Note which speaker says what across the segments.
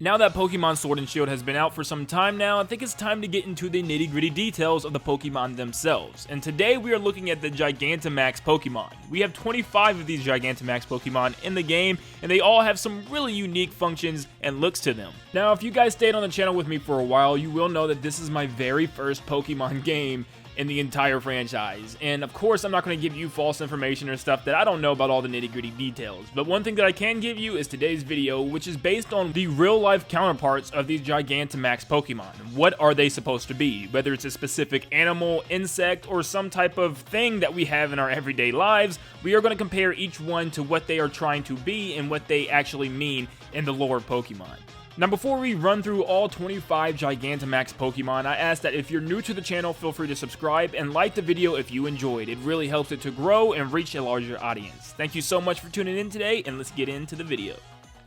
Speaker 1: Now that Pokemon Sword and Shield has been out for some time now, I think it's time to get into the nitty-gritty details of the Pokemon themselves. And today we are looking at the Gigantamax Pokemon. We have 25 of these Gigantamax Pokemon in the game, and they all have some really unique functions and looks to them. Now, if you guys stayed on the channel with me for a while, you will know that this is my very first Pokemon game in the entire franchise. And of course, I'm not going to give you false information or stuff that I don't know about all the nitty-gritty details. But one thing that I can give you is today's video, which is based on the real-life counterparts of these Gigantamax Pokemon. What are they supposed to be? Whether it's a specific animal, insect, or some type of thing that we have in our everyday lives, we are going to compare each one to what they are trying to be and what they actually mean in the lore of Pokemon. Now, before we run through all 25 Gigantamax Pokemon, I ask that if you're new to the channel, feel free to subscribe and like the video if you enjoyed. It really helps it to grow and reach a larger audience. Thank you so much for tuning in today, and let's get into the video.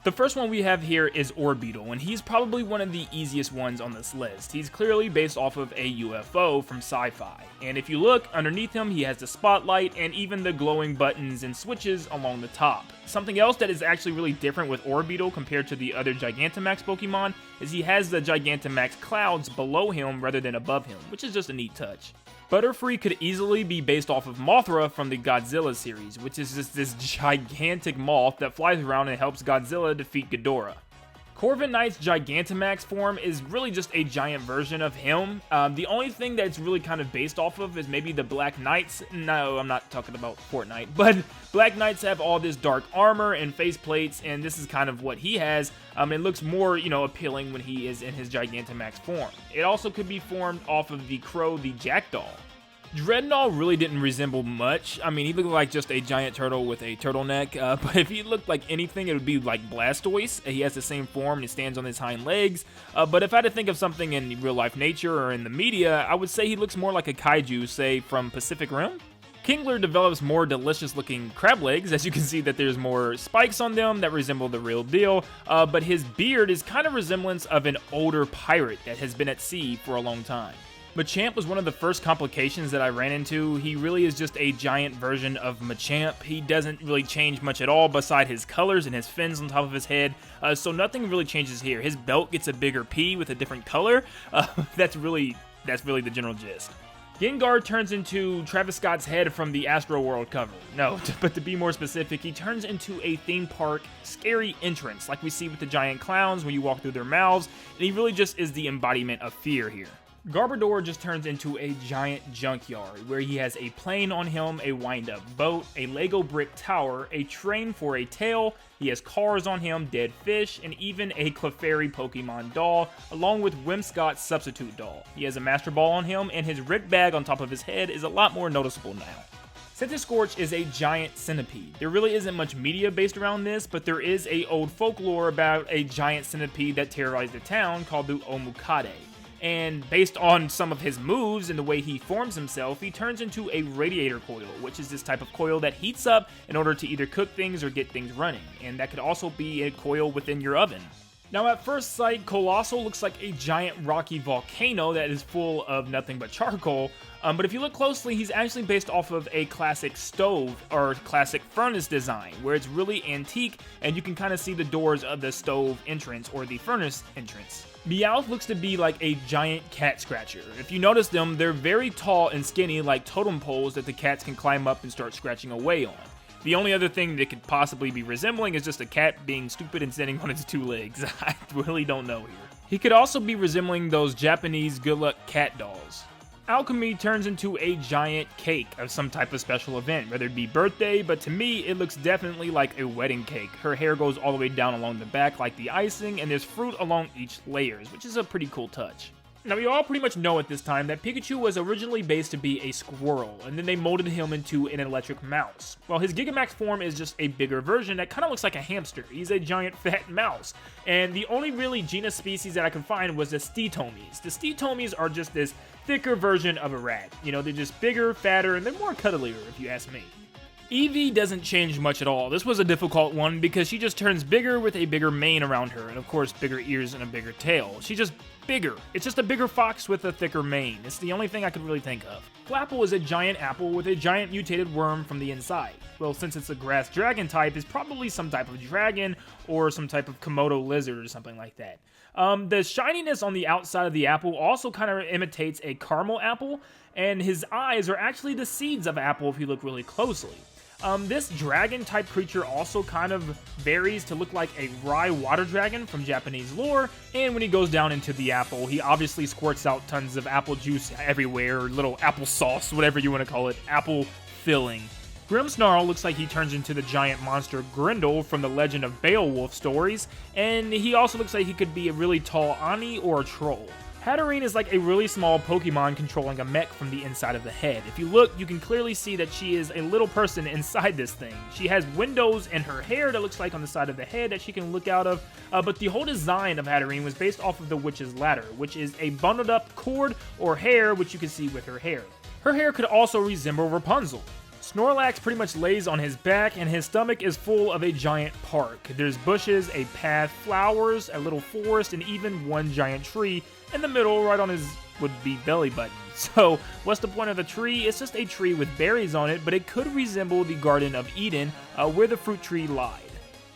Speaker 1: The first one we have here is Orbital, and he's probably one of the easiest ones on this list. He's clearly based off of a UFO from sci-fi, and if you look underneath him, he has the spotlight and even the glowing buttons and switches along the top. Something else that is actually really different with Orbital compared to the other Gigantamax Pokemon is he has the Gigantamax clouds below him rather than above him, which is just a neat touch. Butterfree could easily be based off of Mothra from the Godzilla series, which is just this gigantic moth that flies around and helps Godzilla defeat Ghidorah. Corviknight's Gigantamax form is really just a giant version of him. The only thing that's really kind of based off of is maybe the Black Knights. No, I'm not talking about Fortnite, but Black Knights have all this dark armor and face plates, and this is kind of what he has. It looks more, appealing when he is in his Gigantamax form. It also could be formed off of the Crow, the Jackdaw. Dreadnought really didn't resemble much. I mean, he looked like just a giant turtle with a turtleneck, but if he looked like anything, it would be like Blastoise. He has the same form and he stands on his hind legs, but if I had to think of something in real-life nature or in the media, I would say he looks more like a kaiju, say, from Pacific Rim. Kingler develops more delicious-looking crab legs, as you can see that there's more spikes on them that resemble the real deal, but his beard is kind of resemblance of an older pirate that has been at sea for a long time. Machamp was one of the first complications that I ran into. He really is just a giant version of Machamp. He doesn't really change much at all beside his colors and his fins on top of his head, so nothing really changes here. His belt gets a bigger P with a different color. That's really the general gist. Ging Guard turns into Travis Scott's head from the Astroworld cover. No, but to be more specific, he turns into a theme park scary entrance like we see with the giant clowns when you walk through their mouths, and he really just is the embodiment of fear here. Garbodor just turns into a giant junkyard, where he has a plane on him, a wind-up boat, a Lego brick tower, a train for a tail, he has cars on him, dead fish, and even a Clefairy Pokemon doll, along with Whimscott's substitute doll. He has a Master Ball on him, and his ripped bag on top of his head is a lot more noticeable now. Scorch is a giant centipede. There really isn't much media based around this, but there is a old folklore about a giant centipede that terrorized the town called the Omukade. And based on some of his moves and the way he forms himself, he turns into a radiator coil, which is this type of coil that heats up in order to either cook things or get things running. And that could also be a coil within your oven. Now, at first sight, Colossal looks like a giant rocky volcano that is full of nothing but charcoal, but if you look closely, he's actually based off of a classic stove or classic furnace design, where it's really antique, and you can kind of see the doors of the stove entrance or the furnace entrance. Meowth looks to be like a giant cat scratcher. If you notice them, they're very tall and skinny, like totem poles that the cats can climb up and start scratching away on. The only other thing that could possibly be resembling is just a cat being stupid and standing on its two legs. I really don't know here. He could also be resembling those Japanese good luck cat dolls. Alchemy turns into a giant cake of some type of special event, whether it be birthday, but to me, it looks definitely like a wedding cake. Her hair goes all the way down along the back like the icing, and there's fruit along each layers, which is a pretty cool touch. Now, we all pretty much know at this time that Pikachu was originally based to be a squirrel, and then they molded him into an electric mouse. Well, his Gigamax form is just a bigger version that kind of looks like a hamster. He's a giant fat mouse. And the only really genus species that I could find was the Steatomies. The Steatomies are just this thicker version of a rat. They're just bigger, fatter, and they're more cuddlier, if you ask me. Evie doesn't change much at all. This was a difficult one because she just turns bigger with a bigger mane around her, and of course bigger ears and a bigger tail. She just bigger. It's just a bigger fox with a thicker mane. It's the only thing I could really think of. Flapple is a giant apple with a giant mutated worm from the inside. Well, since it's a grass dragon type, it's probably some type of dragon or some type of Komodo lizard or something like that. The shininess on the outside of the apple also kind of imitates a caramel apple, and his eyes are actually the seeds of apple if you look really closely. This dragon-type creature also kind of varies to look like a rye water dragon from Japanese lore, and when he goes down into the apple, he obviously squirts out tons of apple juice everywhere, or little apple sauce, whatever you want to call it, apple filling. Grimmsnarl looks like he turns into the giant monster Grendel from the Legend of Beowulf stories, and he also looks like he could be a really tall Ani or a troll. Caterine is like a really small Pokemon controlling a mech from the inside of the head. If you look, you can clearly see that she is a little person inside this thing. She has windows in her hair that looks like on the side of the head that she can look out of, but the whole design of Caterine was based off of the Witch's Ladder, which is a bundled up cord or hair, which you can see with her hair. Her hair could also resemble Rapunzel. Snorlax pretty much lays on his back, and his stomach is full of a giant park. There's bushes, a path, flowers, a little forest, and even one giant tree in the middle right on his would-be belly button. So, what's the point of the tree? It's just a tree with berries on it, but it could resemble the Garden of Eden, where the fruit tree lied.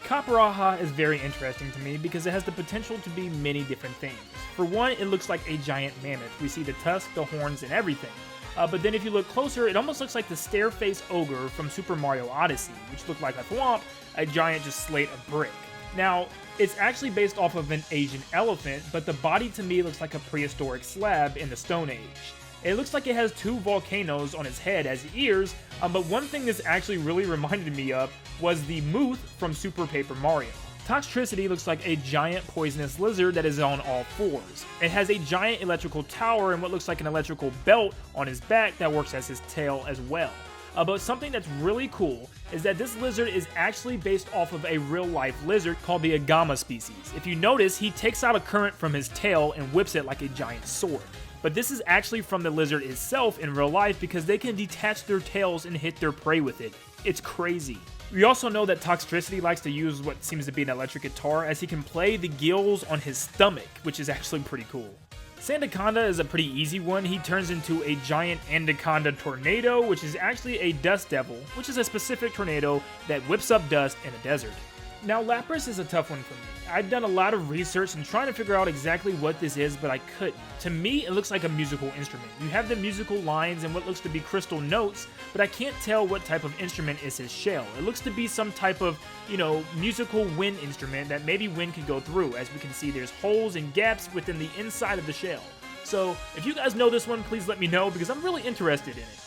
Speaker 1: Copperajah is very interesting to me because it has the potential to be many different things. For one, it looks like a giant mammoth. We see the tusk, the horns, and everything. But then if you look closer, it almost looks like the stare-face ogre from Super Mario Odyssey, which looked like a thwomp, a giant just slate of brick. Now, it's actually based off of an Asian elephant, but the body to me looks like a prehistoric slab in the Stone Age. It looks like it has two volcanoes on its head as ears, but one thing this actually really reminded me of was the Muth from Super Paper Mario. Tricity looks like a giant poisonous lizard that is on all fours. It has a giant electrical tower and what looks like an electrical belt on his back that works as his tail as well. But something that's really cool is that this lizard is actually based off of a real-life lizard called the Agama species. If you notice, he takes out a current from his tail and whips it like a giant sword. But this is actually from the lizard itself in real life because they can detach their tails and hit their prey with it. It's crazy. We also know that Tricity likes to use what seems to be an electric guitar as he can play the gills on his stomach, which is actually pretty cool. Sandaconda is a pretty easy one. He turns into a giant Anaconda tornado, which is actually a dust devil, which is a specific tornado that whips up dust in a desert. Now, Lapras is a tough one for me. I've done a lot of research and trying to figure out exactly what this is, but I couldn't. To me, it looks like a musical instrument. You have the musical lines and what looks to be crystal notes, but I can't tell what type of instrument is his shell. It looks to be some type of, musical wind instrument that maybe wind could go through. As we can see, there's holes and gaps within the inside of the shell. So, if you guys know this one, please let me know because I'm really interested in it.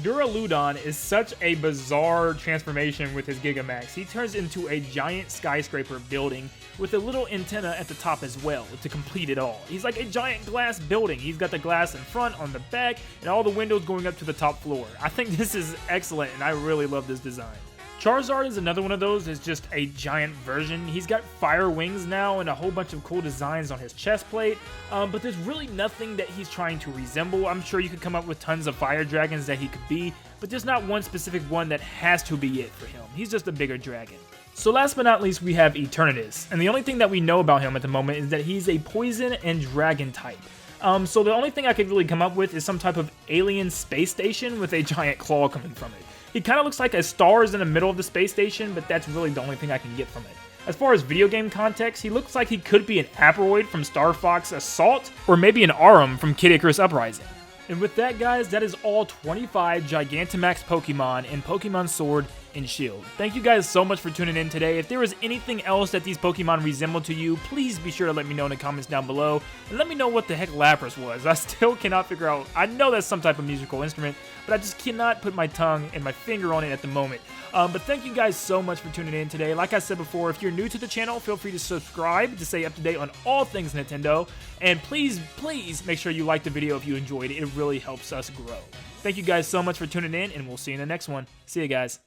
Speaker 1: Duraludon is such a bizarre transformation with his Gigantamax. He turns into a giant skyscraper building with a little antenna at the top as well to complete it all. He's like a giant glass building. He's got the glass in front, on the back, and all the windows going up to the top floor. I think this is excellent, and I really love this design. Charizard is another one of those. It's just a giant version. He's got fire wings now and a whole bunch of cool designs on his chest plate, but there's really nothing that he's trying to resemble. I'm sure you could come up with tons of fire dragons that he could be, but there's not one specific one that has to be it for him. He's just a bigger dragon. So last but not least, we have Eternatus, and the only thing that we know about him at the moment is that he's a poison and dragon type. So the only thing I could really come up with is some type of alien space station with a giant claw coming from it. He kind of looks like a stars in the middle of the space station, but that's really the only thing I can get from it. As far as video game context, he looks like he could be an Aperoid from Star Fox Assault, or maybe an Arum from Kid Icarus Uprising. And with that, guys, that is all 25 Gigantamax Pokemon in Pokemon Sword and Shield. Thank you guys so much for tuning in today. If there was anything else that these Pokemon resemble to you, please be sure to let me know in the comments down below. And let me know what the heck Lapras was. I still cannot figure out. I know that's some type of musical instrument, but I just cannot put my tongue and my finger on it at the moment. But thank you guys so much for tuning in today. Like I said before, if you're new to the channel, feel free to subscribe to stay up to date on all things Nintendo. And please, please make sure you like the video if you enjoyed it. It really helps us grow. Thank you guys so much for tuning in, and we'll see you in the next one. See you guys.